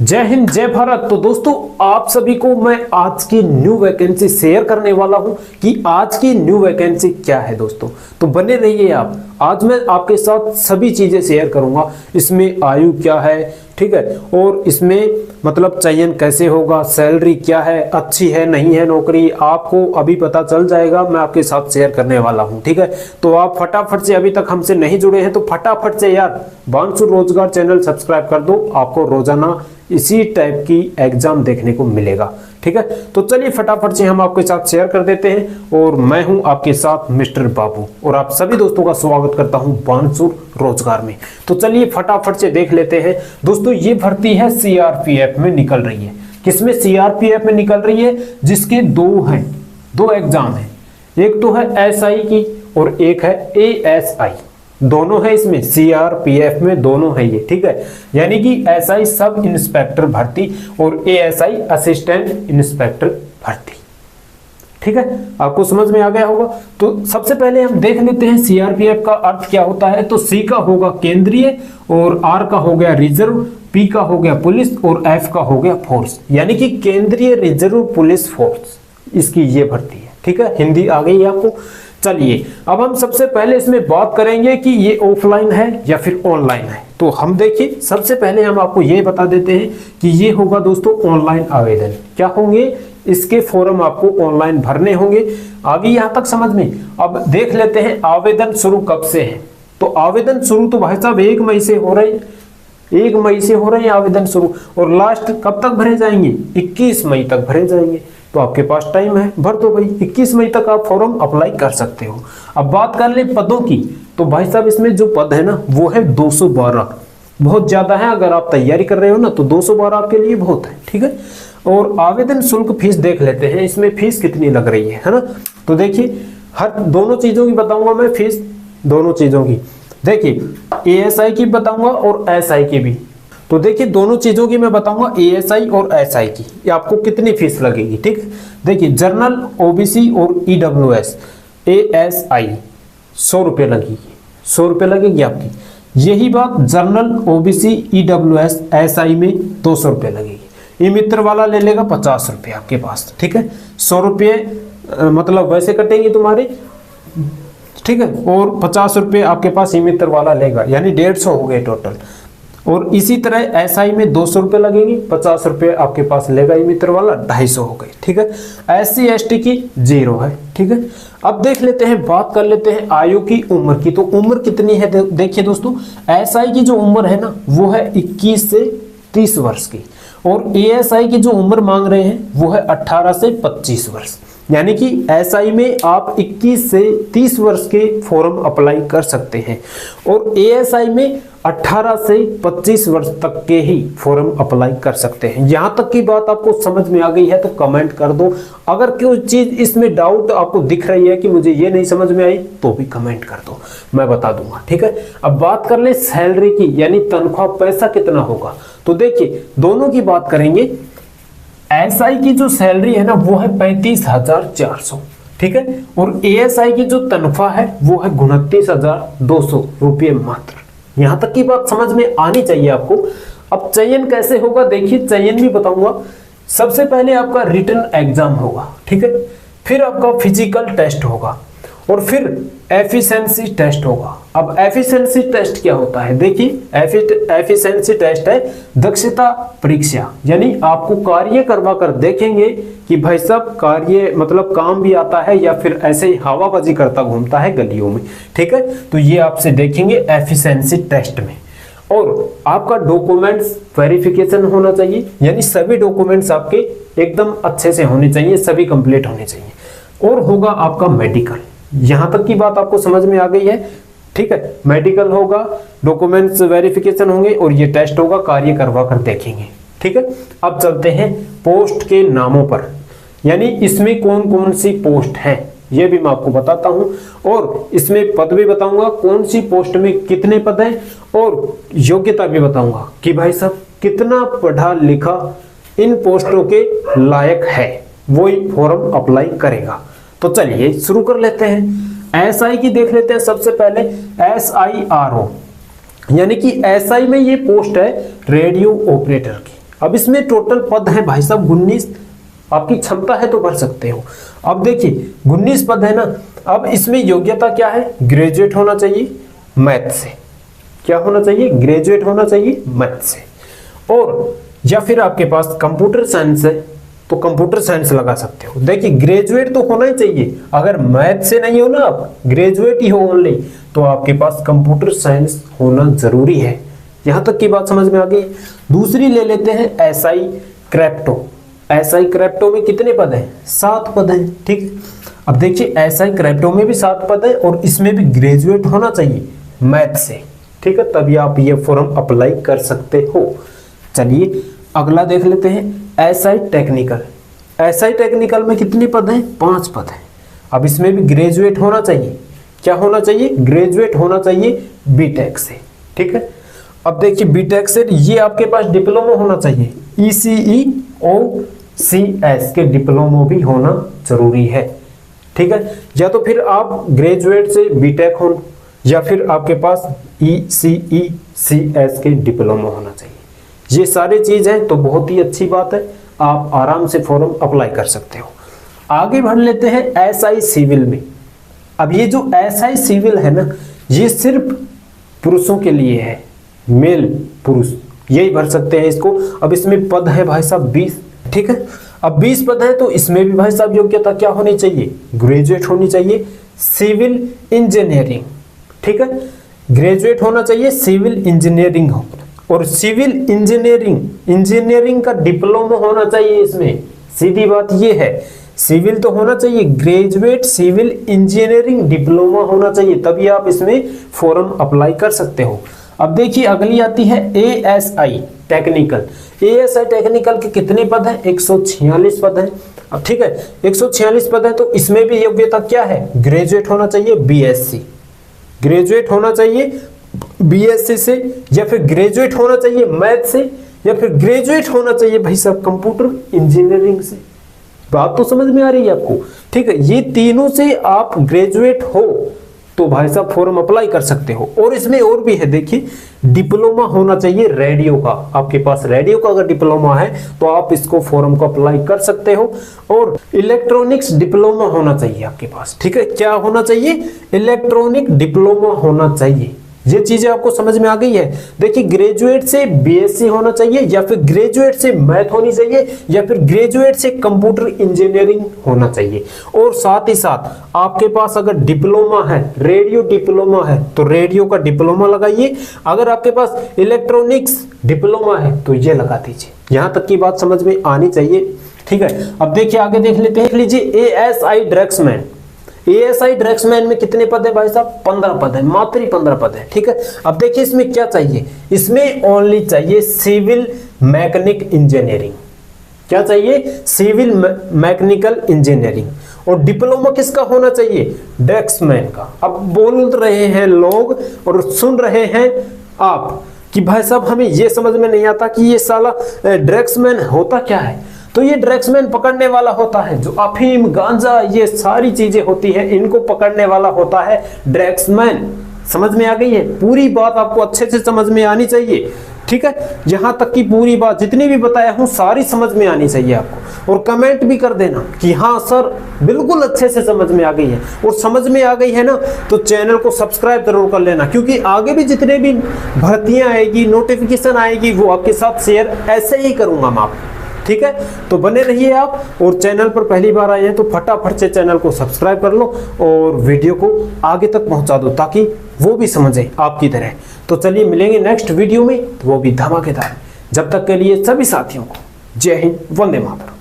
जय हिंद जय भारत। तो दोस्तों आप सभी को मैं आज की न्यू वैकेंसी शेयर करने वाला हूं कि आज की न्यू वैकेंसी क्या है दोस्तों। तो बने रहिए आप। आज मैं आपके साथ सभी चीजें शेयर करूंगा। इसमें आयु क्या है, ठीक है, और इसमें मतलब चयन कैसे होगा, सैलरी क्या है, अच्छी है नहीं है नौकरी, आपको अभी पता चल जाएगा। मैं आपके साथ शेयर करने वाला हूं, ठीक है। तो आप फटाफट से, अभी तक हमसे नहीं जुड़े हैं तो फटाफट से यार बानसूर रोजगार चैनल सब्सक्राइब कर दो। आपको रोजाना इसी टाइप की एग्जाम देखने को मिलेगा, ठीक है। तो चलिए फटाफट से हम आपके साथ शेयर कर देते हैं। और मैं हूं आपके साथ मिस्टर बाबू और आप सभी दोस्तों का स्वागत करता हूं बानसूर रोजगार में। तो चलिए फटाफट से देख लेते हैं दोस्तों। ये भर्ती है सीआरपीएफ में निकल रही है। किसमें? सीआरपीएफ में निकल रही है, जिसके दो एग्जाम है। एक तो है एसआई की और एक है एएसआई। दोनों है इसमें, सीआरपीएफ में दोनों है ये, ठीक है। यानी कि एसआई सब इंस्पेक्टर भर्ती और एएसआई असिस्टेंट इंस्पेक्टर भर्ती, ठीक है। आपको समझ में आ गया होगा। तो सबसे पहले हम देख लेते हैं सीआरपीएफ का अर्थ क्या होता है। तो सी का होगा केंद्रीय, और आर का हो गया रिजर्व, पी का हो गया पुलिस और एफ का हो गया फोर्स। यानी कि केंद्रीय रिजर्व पुलिस फोर्स, इसकी ये भर्ती है, ठीक है। हिंदी आ गई आपको। चलिए अब हम सबसे पहले इसमें बात करेंगे कि ये ऑफलाइन है या फिर ऑनलाइन है। तो हम देखिए, सबसे पहले हम आपको ये बता देते हैं कि ये होगा दोस्तों ऑनलाइन आवेदन। क्या होंगे? इसके फॉर्म आपको ऑनलाइन भरने होंगे। आगे यहां तक समझ में। अब देख लेते हैं आवेदन शुरू कब से है। तो आवेदन शुरू तो भाई साहब 1 मई से हो रहे हैं। 1 मई से हो रहे हैं आवेदन शुरू, और लास्ट कब तक भरे जाएंगे? 21 मई तक भरे जाएंगे। तो आपके पास टाइम है, भर दो भाई। 21 मई तक आप फॉर्म अप्लाई कर सकते हो। अब बात कर ले पदों की। तो भाई साहब इसमें जो पद है ना वो है 212। बहुत ज्यादा है। अगर आप तैयारी कर रहे हो ना तो 212 आपके लिए बहुत है, ठीक है। और आवेदन शुल्क फीस देख लेते हैं, इसमें फीस कितनी लग रही है ना। तो देखिए, हर दोनों चीजों की बताऊंगा मैं फीस, दोनों चीजों की। देखिए एएसआई की बताऊंगा और एसआई की भी। तो देखिए दोनों चीजों की मैं बताऊंगा, एएसआई और एसआई की, ये आपको कितनी फीस लगेगी, ठीक है। देखिए जनरल, ओबीसी और ईडब्ल्यूएस, एएसआई 100 रुपये लगेगी, 100 रुपये लगेगी आपकी। यही बात जनरल, ओबीसी, ईडब्ल्यूएस, एसआई में 200 रुपये लगेगी। ई मित्र वाला ले लेगा 50 रुपये आपके पास, ठीक है। 100 रुपये मतलब वैसे कटेंगे तुम्हारे, ठीक है, और 50 रुपये आपके पास ई मित्र वाला लेगा, यानी 150 हो गए टोटल। और इसी तरह एसआई में 200 रुपये लगेंगे, 50 रुपये आपके पास लेगा ई मित्र वाला, 250 हो गए, ठीक है। एससी एसटी की 0 है, ठीक है। अब देख लेते हैं, बात कर लेते हैं आयु की, उम्र की। तो उम्र कितनी है देखिए दोस्तों, एसआई की जो उम्र है ना वो है 21 से 30 वर्ष की, और एएसआई की जो उम्र मांग रहे हैं वो है 18 से 25 वर्ष। यानी कि एसआई में आप 21 से 30 वर्ष के फॉर्म अप्लाई कर सकते हैं, और एएसआई में 18 से 25 वर्ष तक के ही फॉर्म अप्लाई कर सकते हैं। यहां तक की बात आपको समझ में आ गई है तो कमेंट कर दो। अगर कोई चीज इसमें डाउट आपको दिख रही है कि मुझे ये नहीं समझ में आई, तो भी कमेंट कर दो, मैं बता दूंगा, ठीक है। अब बात कर ले सैलरी की, यानी तनख्वाह, पैसा कितना होगा। तो देखिए दोनों की बात करेंगे। एसआई की जो सैलरी है ना वो है 35,400, ठीक है, और एएसआई की जो तनख्वाह है वो है 29,200 रुपये मात्र। यहां तक की बात समझ में आनी चाहिए आपको। अब चयन कैसे होगा, देखिए चयन भी बताऊंगा। सबसे पहले आपका रिटन एग्जाम होगा, ठीक है, फिर आपका फिजिकल टेस्ट होगा, और फिर एफिशिएंसी टेस्ट होगा। अब एफिशिएंसी टेस्ट क्या होता है? देखिए एफिशिएंसी टेस्ट है दक्षता परीक्षा, यानी आपको कार्य करवा कर देखेंगे कि भाई साहब कार्य मतलब काम भी आता है या फिर ऐसे ही हवाबाजी करता घूमता है गलियों में, ठीक है। तो ये आपसे देखेंगे एफिशिएंसी टेस्ट में। और आपका डॉक्यूमेंट्स वेरिफिकेशन होना चाहिए, यानी सभी डॉक्यूमेंट्स आपके एकदम अच्छे से होने चाहिए, सभी कंप्लीट होने चाहिए। और होगा आपका मेडिकल। यहां तक की बात आपको समझ में आ गई है, ठीक है। मेडिकल होगा, डॉक्यूमेंट्स वेरिफिकेशन होंगे और ये टेस्ट होगा, कार्य करवा कर देखेंगे, ठीक है। अब चलते हैं पोस्ट के नामों पर, यानी इसमें कौन कौन सी पोस्ट है ये भी मैं आपको बताता हूं, और इसमें पद भी बताऊंगा, कौन सी पोस्ट में कितने पद हैं, और योग्यता भी बताऊंगा कि भाई साहब कितना पढ़ा लिखा इन पोस्टों के लायक है, वो ही फॉर्म अप्लाई करेगा। तो चलिए शुरू कर लेते हैं। एसआई की देख लेते हैं सबसे पहले, SIRO, यानी कि एसआई में ये पोस्ट है रेडियो ऑपरेटर की। अब इसमें टोटल पद है भाई साहब 19। आपकी क्षमता है तो भर सकते हो। अब देखिए 19 पद है ना। अब इसमें योग्यता क्या है? ग्रेजुएट होना चाहिए मैथ से। क्या होना चाहिए? ग्रेजुएट होना चाहिए मैथ से। और या फिर आपके पास कंप्यूटर साइंस है तो कंप्यूटर साइंस लगा सकते हो। देखिए ग्रेजुएट तो होना ही चाहिए। अगर मैथ से नहीं हो ना, आप ग्रेजुएट ही हो ओनली, तो आपके पास कंप्यूटर साइंस होना जरूरी है। यहां तक की बात समझ में आ गई। दूसरी ले लेते हैं एसआई क्रिप्टो। एसआई क्रिप्टो में कितने पद हैं? 7 पद हैं। ठीक, अब देखिए एसआई क्रिप्टो में भी 7 पद है और इसमें भी ग्रेजुएट होना चाहिए मैथ से। ठीक है, तभी आप ये फॉर्म अप्लाई कर सकते हो। चलिए अगला देख लेते हैं एसआई टेक्निकल। एसआई टेक्निकल में कितने पद हैं? 5 पद हैं। अब इसमें भी ग्रेजुएट होना चाहिए। क्या होना चाहिए? ग्रेजुएट होना चाहिए बीटेक से। ठीक है, अब देखिए बीटेक से ये आपके पास डिप्लोमा होना चाहिए। ECEOCS के डिप्लोमा भी होना जरूरी है। ठीक है, या तो फिर आप ग्रेजुएट से बीटेक हो, या फिर आपके पास ECECS के डिप्लोमा होना चाहिए। ये सारी चीज है तो बहुत ही अच्छी बात है, आप आराम से फॉर्म अप्लाई कर सकते हो। आगे बढ़ लेते हैं एसआई सिविल में। अब ये जो एसआई सिविल है ना, ये सिर्फ पुरुषों के लिए है, मेल पुरुष यही भर सकते हैं इसको। अब इसमें पद है भाई साहब 20। ठीक है, अब 20 पद है तो इसमें भी भाई साहब योग्यता क्या होनी चाहिए? ग्रेजुएट होनी चाहिए सिविल इंजीनियरिंग। ठीक है, ग्रेजुएट होना चाहिए सिविल इंजीनियरिंग हो, और सिविल इंजीनियरिंग का डिप्लोमा होना चाहिए इसमें। सीधी बात ये है, सिविल तो होना चाहिए, ग्रेजुएट सिविल इंजीनियरिंग डिप्लोमा होना चाहिए, तभी आप इसमें फॉर्म अप्लाई कर सकते हो। अब देखिए अगली आती है एएसआई टेक्निकल। एएसआई टेक्निकल के कितने पद हैं? 146 पद हैं। अब ठीक है, 146 पद है तो इसमें भी योग्यता क्या है? ग्रेजुएट होना चाहिए बीएससी। ग्रेजुएट होना चाहिए बीएससी से, या फिर ग्रेजुएट होना चाहिए मैथ से, या फिर ग्रेजुएट होना चाहिए भाई साहब कंप्यूटर इंजीनियरिंग से। बात तो समझ में आ रही है आपको? ठीक है, ये तीनों से आप ग्रेजुएट हो तो भाई साहब फॉर्म अप्लाई कर सकते हो। और इसमें और भी है, देखिए डिप्लोमा होना चाहिए रेडियो का। आपके पास रेडियो का अगर डिप्लोमा है तो आप इसको फॉर्म को अप्लाई कर सकते हो। और इलेक्ट्रॉनिक्स डिप्लोमा होना चाहिए आपके पास। ठीक है, क्या होना चाहिए? इलेक्ट्रॉनिक डिप्लोमा होना चाहिए। ये चीजें आपको समझ में आ गई है। देखिए ग्रेजुएट से बीएससी होना चाहिए, या फिर ग्रेजुएट से मैथ होनी चाहिए, या फिर ग्रेजुएट से कंप्यूटर इंजीनियरिंग होना चाहिए। और साथ ही साथ आपके पास अगर डिप्लोमा है, रेडियो डिप्लोमा है, तो रेडियो का डिप्लोमा लगाइए। अगर आपके पास इलेक्ट्रॉनिक्स डिप्लोमा है तो ये लगा दीजिए। यहां तक की बात समझ में आनी चाहिए। ठीक है, अब देखिए आगे देख लेते हैं। लीजिए एएसआई ड्रग्समैन। एएसआई ड्रग्समैन में कितने पद है भाई साहब? 15 पद है, मात्र ही 15 पद है। ठीक है, अब देखिए इसमें क्या चाहिए? इसमें ओनली चाहिए सिविल मैकेनिक इंजीनियरिंग। क्या चाहिए? Civil mechanical engineering. और डिप्लोमा किसका होना चाहिए? ड्रग्समैन का। अब बोल रहे हैं लोग और सुन रहे हैं आप कि भाई साहब हमें ये समझ में नहीं आता कि ये साला ड्रग्समैन होता क्या है। तो ये ड्रग्समैन पकड़ने वाला होता है, जो अफीम गांजा ये सारी चीजें होती है, इनको पकड़ने वाला होता है ड्रग्समैन। समझ में आ गई है? पूरी बात आपको अच्छे से समझ में आनी चाहिए। ठीक है, यहां तक की पूरी बात जितनी भी बताया हूं सारी समझ में आनी चाहिए आपको। और कमेंट भी कर देना कि हाँ सर बिल्कुल अच्छे से समझ में आ गई है। और समझ में आ गई है ना तो चैनल को सब्सक्राइब जरूर कर लेना, क्योंकि आगे भी जितने भी भर्तियां आएगी, नोटिफिकेशन आएगी, वो आपके साथ शेयर ऐसे ही करूंगा मैं आपको। ठीक है, तो बने रहिए आप। और चैनल पर पहली बार आए हैं तो फटाफट से चैनल को सब्सक्राइब कर लो और वीडियो को आगे तक पहुंचा दो, ताकि वो भी समझे आपकी तरह। तो चलिए मिलेंगे नेक्स्ट वीडियो में, वो भी धमाकेदार। जब तक के लिए सभी साथियों को जय हिंद, वंदे मातरम।